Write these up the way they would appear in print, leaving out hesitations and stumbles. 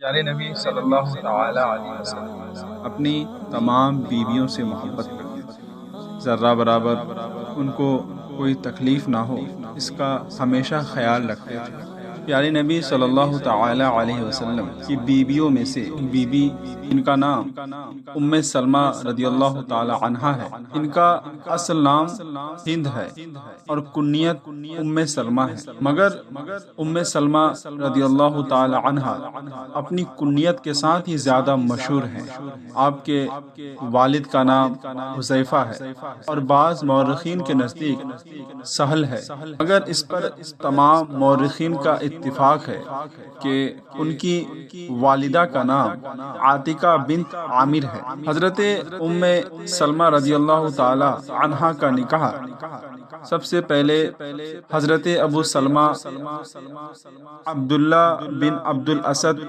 پیارے نبی صلی اللہ تعالی علیہ وسلم اپنی تمام بیویوں سے محبت کرتے تھے، ذرہ برابر ان کو کوئی تکلیف نہ ہو اس کا ہمیشہ خیال رکھتے تھے۔ پیارے نبی صلی اللہ تعالی علیہ وسلم کی بیویوں میں سے بی بی ان کا نام سلمہ رضی اللہ تعالی عنہا ہے۔ ان کا اصل نام ہند ہے اور کنیت سلمہ ہے، مگر سلمہ رضی اللہ تعالی عنہا اپنی کنیت کے ساتھ ہی زیادہ مشہور ہیں۔ آپ کے والد کا نام حذیفہ ہے اور بعض مورخین کے نزدیک سہل ہے، مگر اس پر تمام مورخین کا اتفاق ہے کہ ان کی والدہ کا نام عاتقہ بنت عامر ہے۔ حضرت سلمہ رضی اللہ تعالی عنہا کا نکاح سب سے پہلے حضرت ابو سلمہ عبداللہ بن عبد الاسد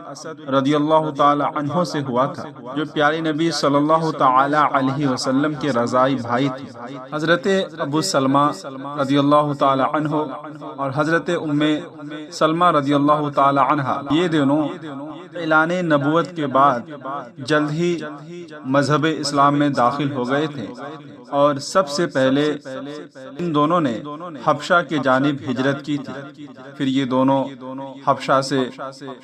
رضی اللہ تعالی عنہ سے ہوا تھا، جو پیارے نبی صلی اللہ تعالی علیہ وسلم کے رضائی بھائی تھے۔ حضرت ابو سلمہ رضی اللہ تعالی عنہ اور حضرت سلمہ رضی اللہ تعالی عنہ یہ دونوں اعلان نبوت کے بعد جلد ہی مذہب اسلام میں داخل ہو گئے تھے، اور سب سے پہلے ان دونوں نے حبشہ کے جانب ہجرت کی تھی۔ پھر یہ دونوں حبشہ سے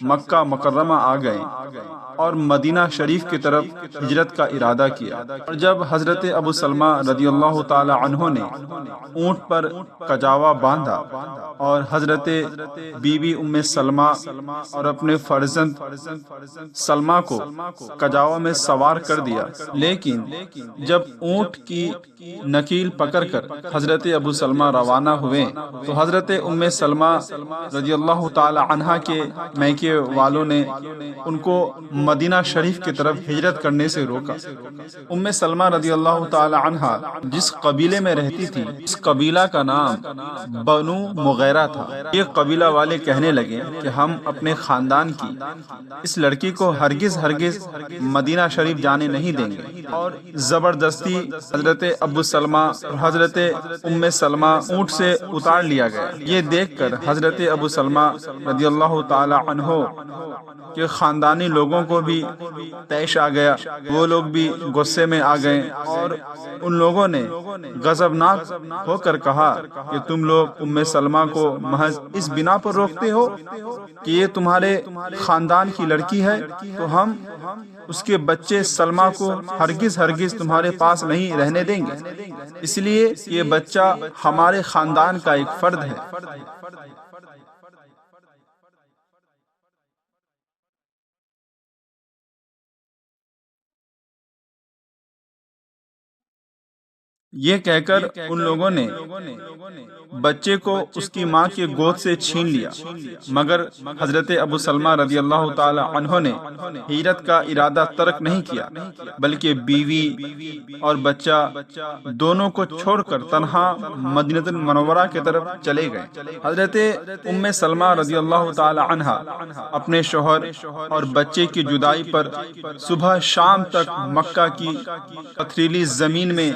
مکہ مکرمہ آ گئے اور مدینہ شریف کی طرف ہجرت کا ارادہ کیا، اور جب حضرت ابو سلمہ رضی اللہ تعالی عنہ نے اونٹ پر کجاوا باندھا اور حضرت بی بی سلمہ اور اپنے فرزند سلمہ کو کجاوا میں سوار کر دیا، لیکن جب اونٹ کی نکیل پکڑ کر حضرت ابو سلمہ روانہ ہوئے تو حضرت سلمہ رضی اللہ تعالی عنہا کے میکے والوں نے ان کو مدینہ شریف کی طرف ہجرت کرنے سے روکا۔ سلمہ رضی اللہ تعالی عنہا جس قبیلے میں رہتی تھی، اس قبیلہ کا نام بنو مغیرہ تھا۔ یہ قبیلہ والے کہنے لگے کہ ہم اپنے خاندان کی اس لڑکی کو ہرگز مدینہ شریف جانے نہیں دیں گے، اور زبردستی حضرت ابو سلمہ اور حضرت سلمہ اونٹ سے اتار لیا گیا۔ یہ دیکھ کر حضرت ابو سلمہ رضی اللہ تعالی عنہ کے خاندانی لوگوں کو بھی طیش آ گیا، وہ لوگ بھی غصے میں آ گئے، اور ان لوگوں نے غضبناک ہو کر کہا کہ تم لوگ سلمہ کو محض اس بنا پر روکتے ہو کہ یہ تمہارے خاندان کی لڑکی ہے، تو ہم اس کے بچے سلمہ کو ہرگز تمہارے پاس نہیں رہنے دیں گے، اس لیے یہ بچہ ہمارے خاندان کا ایک فرد ہے۔ یہ کہہ کر ان لوگوں نے بچے کو اس کی ماں کے گود سے چھین لیا، مگر حضرت ابو سلمہ رضی اللہ تعالی عنہ نے ہجرت کا ارادہ ترک نہیں کیا، بلکہ بیوی اور بچہ دونوں کو چھوڑ کر تنہا مدینہ المنورہ کی طرف چلے گئے۔ حضرت سلمہ رضی اللہ تعالی عنہ اپنے شوہر اور بچے کی جدائی پر صبح شام تک مکہ کی پتھریلی زمین میں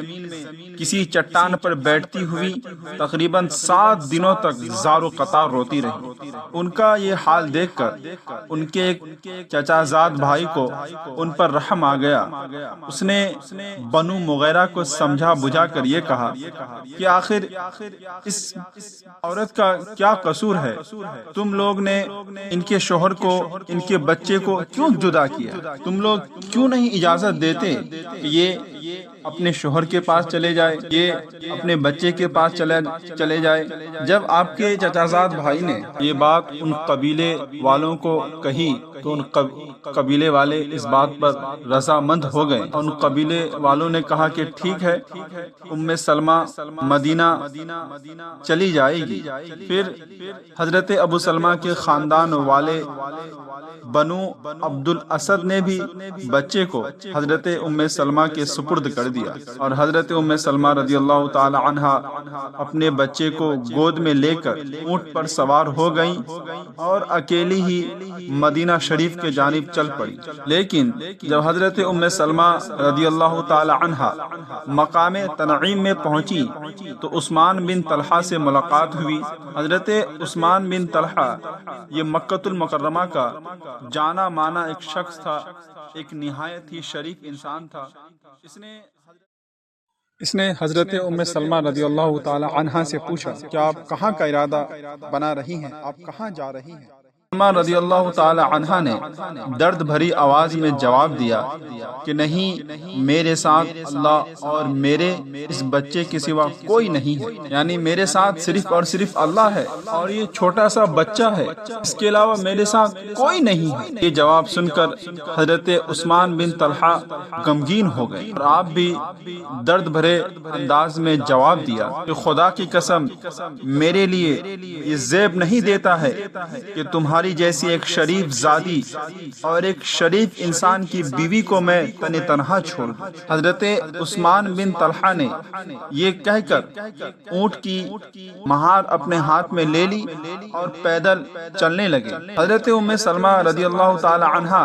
کسی چٹان پر بیٹھتی ہوئی تقریباً 7 دنوں تک زار و قطار روتی رہی۔ ان کا یہ حال دیکھ کر ان کے ایک چچا زاد بھائی کو ان پر رحم آ گیا۔ اس نے بنو مغیرہ کو سمجھا بجھا کر یہ کہا کہ آخر اس عورت کا کیا قصور ہے؟ تم لوگ نے ان کے شوہر کو، ان کے بچے کو کیوں جدا کیا؟ تم لوگ کیوں نہیں اجازت دیتے کہ یہ اپنے شوہر کے پاس چلے جائے، یہ اپنے بچے کے پاس چلے جائے؟ جب آپ کے چچا زاد بھائی نے یہ بات ان قبیلے والوں کو کہی تو ان قبیلے والے اس بات پر رضامند ہو گئے۔ ان قبیلے والوں نے کہا کہ ٹھیک ہے، سلمہ مدینہ چلی جائے گی۔ پھر حضرت ابو سلمہ کے خاندان والے بنو عبد الاسد نے بھی بچے کو حضرت سلمہ کے سپرد سپرد کر دیا، اور حضرت ام سلمہ رضی اللہ تعالی عنہا اپنے بچے کو گود میں لے کر اونٹ پر سوار ہو گئیں اور اکیلی ہی مدینہ شریف کے جانب چل پڑی۔ لیکن جب حضرت ام سلمہ رضی اللہ تعالی عنہا مقام تنعیم میں پہنچی تو عثمان بن طلحہ سے ملاقات ہوئی۔ حضرت عثمان بن طلحہ یہ مکۃ المکرمہ کا جانا مانا ایک شخص تھا، ایک نہایت ہی شریف انسان تھا۔ اس نے حضرت ام سلمہ رضی اللہ تعالی عنہا سے پوچھا کہ آپ کہاں کا ارادہ بنا رہی ہیں، آپ کہاں جا رہی ہیں؟ سلمہ رضی اللہ تعالی عنہا نے درد بھری آواز میں جواب دیا کہ نہیں، میرے ساتھ اللہ اور میرے اس بچے کے سوا کوئی نہیں ہے، یعنی میرے ساتھ صرف اور صرف اللہ ہے اور یہ چھوٹا سا بچہ ہے، اس کے علاوہ میرے ساتھ کوئی نہیں ہے۔ یہ جواب سن کر حضرت عثمان بن طلحہ غمگین ہو گئے اور آپ بھی درد بھرے انداز میں جواب دیا کہ خدا کی قسم، میرے لیے یہ زیب نہیں دیتا ہے کہ تمہاری جیسی ایک شریف زادی اور ایک شریف انسان کی بیوی کو میں تن تنہا چھوڑ دوں۔ حضرت عثمان بن طلحہ نے یہ کہہ کر اونٹ کی مہار اپنے ہاتھ میں لے لی اور پیدل چلنے لگے۔ حضرت ام سلمہ رضی اللہ تعالی عنہا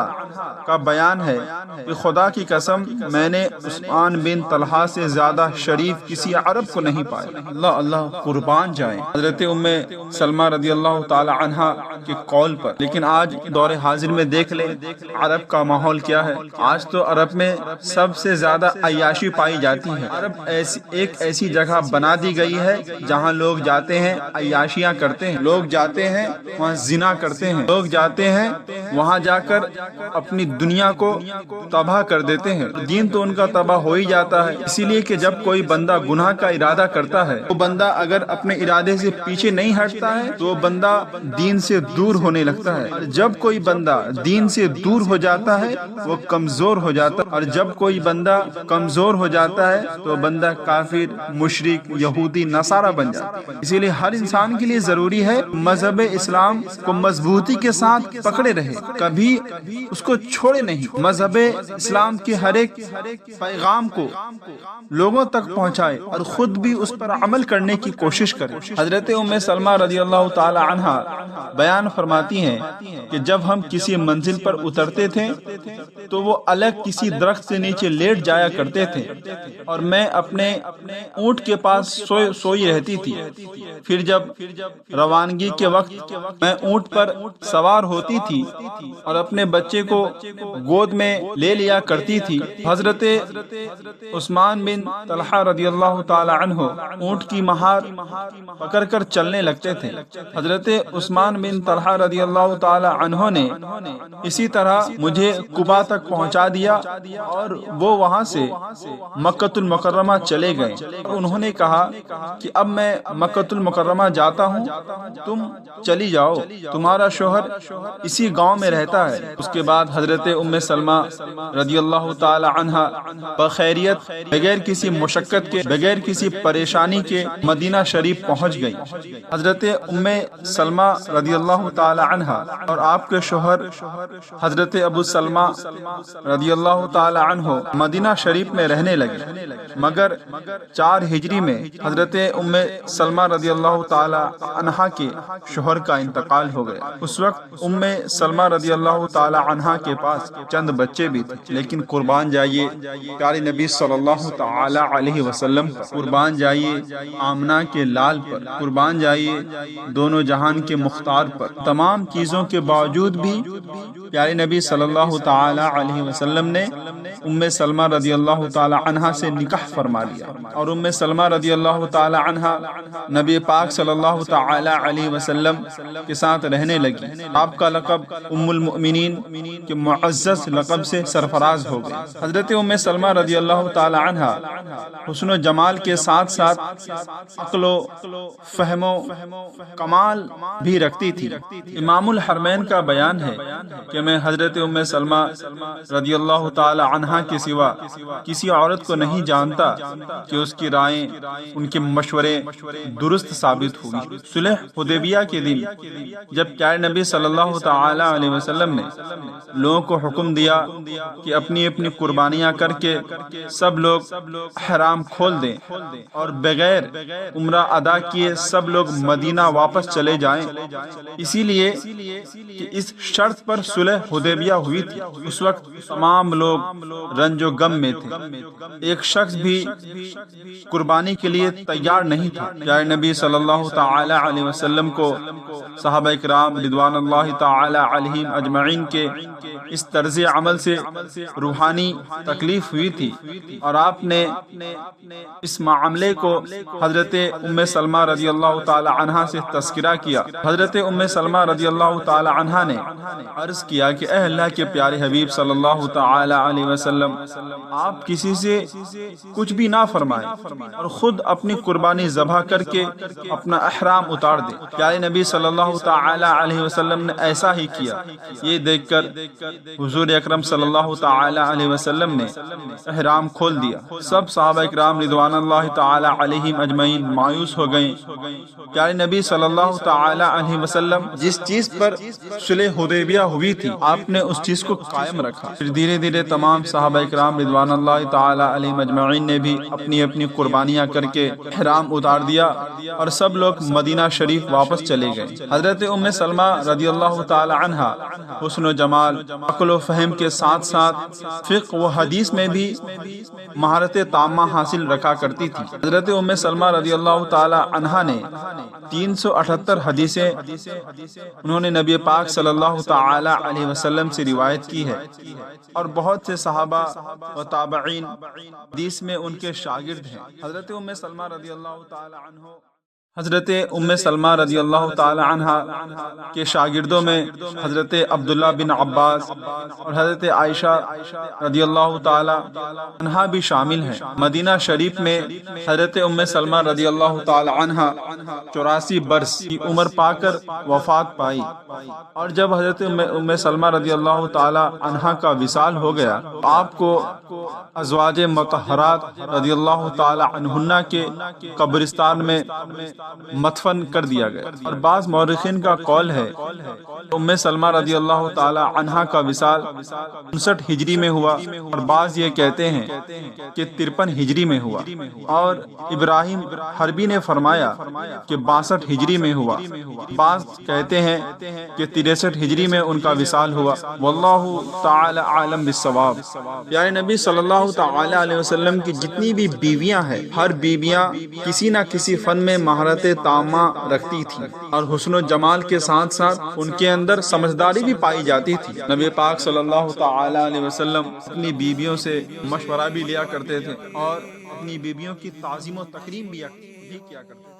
کا بیان ہے کہ خدا کی قسم، میں نے عثمان بن طلحہ سے زیادہ شریف کسی عرب کو نہیں پایا۔ اللہ اللہ قربان جائیں حضرت ام سلمہ رضی اللہ تعالی عنہا کے قول پر۔ لیکن آج دور حاضر میں دیکھ لیں عرب کا ماحول کیا ہے۔ آج تو عرب میں سب سے زیادہ عیاشی پائی جاتی ہے۔ عرب ایک ایسی جگہ بنا دی گئی ہے جہاں لوگ جاتے ہیں عیاشیاں کرتے ہیں، لوگ جاتے ہیں وہاں زنا کرتے ہیں، لوگ جاتے ہیں وہاں جا کر اپنی دنیا کو تباہ کر دیتے ہیں۔ دین تو ان کا تباہ ہو ہی جاتا ہے، اسی لیے کہ جب کوئی بندہ گناہ کا ارادہ کرتا ہے، وہ بندہ اگر اپنے ارادے سے پیچھے نہیں ہٹتا ہے تو وہ بندہ دین سے دور ہونے لگتا ہے، اور جب کوئی بندہ دین سے دور ہو جاتا ہے وہ کمزور ہو جاتا ہے، اور جب کوئی بندہ کمزور ہو جاتا ہے تو بندہ کافر، مشرک، یہودی، نصارہ بن جاتا ہے۔ اسی لیے ہر انسان کے لیے ضروری ہے مذہب اسلام کو مضبوطی کے ساتھ پکڑے رہے، کبھی اس کو چھوڑے نہیں، مذہب اسلام کے ہر ایک پیغام کو لوگوں تک پہنچائے اور خود بھی اس پر عمل کرنے کی کوشش کرے۔ حضرت ام سلمہ رضی اللہ تعالی عنہا بیان فرماتی ہیں کہ جب ہم کسی منزل پر اترتے تھے تو وہ الگ کسی درخت سے نیچے لیٹ جایا کرتے تھے اور میں اپنے اونٹ کے پاس سوئی رہتی تھی۔ پھر جب روانگی کے وقت میں اونٹ پر سوار ہوتی تھی اور اپنے بچے کو گود میں لے لیا کرتی تھی۔ حضرت عثمان بن طلحہ رضی اللہ تعالی عنہ اونٹ کی مہار پکڑ کر چلنے لگتے تھے۔ حضرت عثمان بن طلحہ رضی اللہ تعالی عنہ نے اسی طرح مجھے قباء تک پہنچا دیا اور وہ وہاں سے مکۃ المکرمہ چلے گئے۔ انہوں نے کہا کہ اب میں مکۃ المکرمہ جاتا ہوں، تم چلی جاؤ، تمہارا شوہر اسی گاؤں میں رہتا ہے۔ اس کے بعد حضرت ام سلمہ رضی اللہ تعالی عنہا بخیریت، بغیر کسی مشقت کے، بغیر کسی پریشانی کے مدینہ شریف پہنچ گئی۔ حضرت ام سلمہ رضی اللہ تعالی عنہا اور آپ کے شوہر حضرت ابو سلمہ رضی اللہ تعالی عنہ مدینہ شریف میں رہنے لگے، مگر 4 ہجری میں حضرت ام سلمہ رضی اللہ تعالی عنہا کے شوہر کا انتقال ہو گیا۔ اس وقت ام سلمہ رضی اللہ تعالی عنہا کے پاس چند بچے بھی تھے، لیکن قربان جائیے پیارے نبی صلی اللہ تعالی علیہ وسلم پر، قربان جائیے آمنہ کے لال پر، قربان جائیے دونوں جہان کے مختار پر۔ تمام چیزوں کے باوجود بھی پیارے نبی صلی اللہ تعالی علیہ وسلم نے ام سلمہ رضی اللہ تعالی عنہا سے نکاح فرما لیا، اور ام سلمہ رضی اللہ تعالی عنہا نبی پاک صلی اللہ تعالی علیہ وسلم کے ساتھ رہنے لگی۔ آپ کا لقب ام المؤمنین کے معزز لقب سے سرفراز ہو گئی۔ حضرت ام سلمہ رضی اللہ تعالی عنہا حسن و جمال کے ساتھ ساتھ عقل و فہم و کمال بھی رکھتی تھی، امام الحرمین کا بیان ہے کہ میں حضرت ام سلمہ رضی اللہ تعالی عنہا کے سوا کسی عورت کو نہیں جانتا کہ اس کی رائیں، ان کے مشورے درست ثابت ہوئی۔ صلح حدیبیہ کے دن جب پیارے نبی صلی اللہ تعالی علیہ وسلم نے لوگوں کو حکم دیا کہ اپنی اپنی قربانیاں کر کے سب لوگ احرام کھول دیں اور بغیر عمرہ ادا کیے سب لوگ مدینہ واپس چلے جائیں، اسی لیے کہ اس شرط پر صلح حدیبیہ ہوئی تھی، اس وقت تمام لوگ رنج و غم میں تھے، ایک شخص بھی قربانی کے لیے تیار نہیں تھا۔ پیارے نبی صلی اللہ تعالی علیہ وسلم کو صحابہ کرام رضوان اللہ تعالی علیہم اجمعین کے اس طرز عمل سے روحانی تکلیف ہوئی تھی، اور آپ نے اس معاملے کو حضرت ام سلمہ رضی اللہ تعالی عنہا سے تذکرہ کیا۔ حضرت ام سلمہ رضی اللہ تعالی عنہا نے عرض کیا کہ اے اللہ کے پیارے حبیب صلی اللہ تعالی علیہ وسلم، آپ کسی سے کچھ بھی نہ فرمائیں اور خود اپنی قربانی ذبح کر کے اپنا احرام اتار دیں۔ پیارے نبی صلی اللہ تعالی علیہ وسلم نے ایسا ہی کیا۔ یہ دیکھ کر حضور اکرم صلی اللہ تعالی علیہ وسلم نے احرام کھول دیا۔ سب صحابہ کرام رضوان اللہ تعالی علیہم اجمعین مایوس ہو گئیں۔ پیارے نبی صلی اللہ تعالی علیہ وسلم جس چیز پر صلح حدیبیہ ہوئی تھی آپ نے اس چیز کو قائم رکھا۔ پھر دھیرے دھیرے تمام صحابہ کرام رضوان اللہ تعالی علیہم اجمعین نے بھی اپنی اپنی قربانیاں کر کے احرام اتار دیا اور سب لوگ مدینہ شریف واپس چلے گئے۔ حضرت ام سلمہ رضی اللہ تعالی عنہا حسن و جمال، عقل و فہم کے ساتھ ساتھ فقہ و حدیث میں بھی مہارت تامہ حاصل رکھا کرتی تھی۔ حضرت ام سلمہ رضی اللہ تعالی عنہا نے 378 حدیثیں انہوں نے نبی پاک صلی اللہ تعالی علیہ وسلم سے روایت کی ہے، اور بہت سے صحابہ و تابعین حدیث میں ان کے شاگرد ہیں۔ حضرت ام سلمہ رضی اللہ تعالی عنہ حضرت ام سلمہ رضی اللہ تعالی عنہ کے شاگردوں میں حضرت عبداللہ بن عباس اور حضرت عائشہ رضی اللہ تعالی عنہ بھی شامل ہیں۔ مدینہ شریف میں حضرت ام سلمہ رضی اللہ تعالی عنہ 84 برس کی عمر پا کر وفات پائی، اور جب حضرت ام سلمہ رضی اللہ تعالی عنہ کا وصال ہو گیا، آپ کو ازواج مطہرات رضی اللہ تعالی عنہن کے قبرستان میں مدفن کر دیا گیا، اور بعض مورخین کا قول ہے ام سلمہ رضی اللہ تعالی عنہا کا وصال 59 ہجری میں ہوا، اور بعض یہ کہتے ہیں کہ 53 ہجری میں ہوا، اور ابراہیم حربی نے فرمایا کہ 62 ہجری میں ہوا، بعض کہتے ہیں کہ 63 ہجری میں ان کا وصال ہوا۔ واللہ تعالی عالم بالصواب۔ پیارے نبی صلی اللہ تعالی علیہ وسلم کی جتنی بھی بیویاں ہیں، ہر بیویاں کسی نہ کسی فن میں مہارت تامہ رکھتی تھی، اور حسن و جمال کے ساتھ ساتھ ان کے اندر سمجھداری بھی پائی جاتی تھی۔ نبی پاک صلی اللہ تعالی علیہ وسلم اپنی بیویوں سے مشورہ بھی لیا کرتے تھے، اور اپنی بیویوں کی تعظیم و تکریم بھی کیا کرتے تھے۔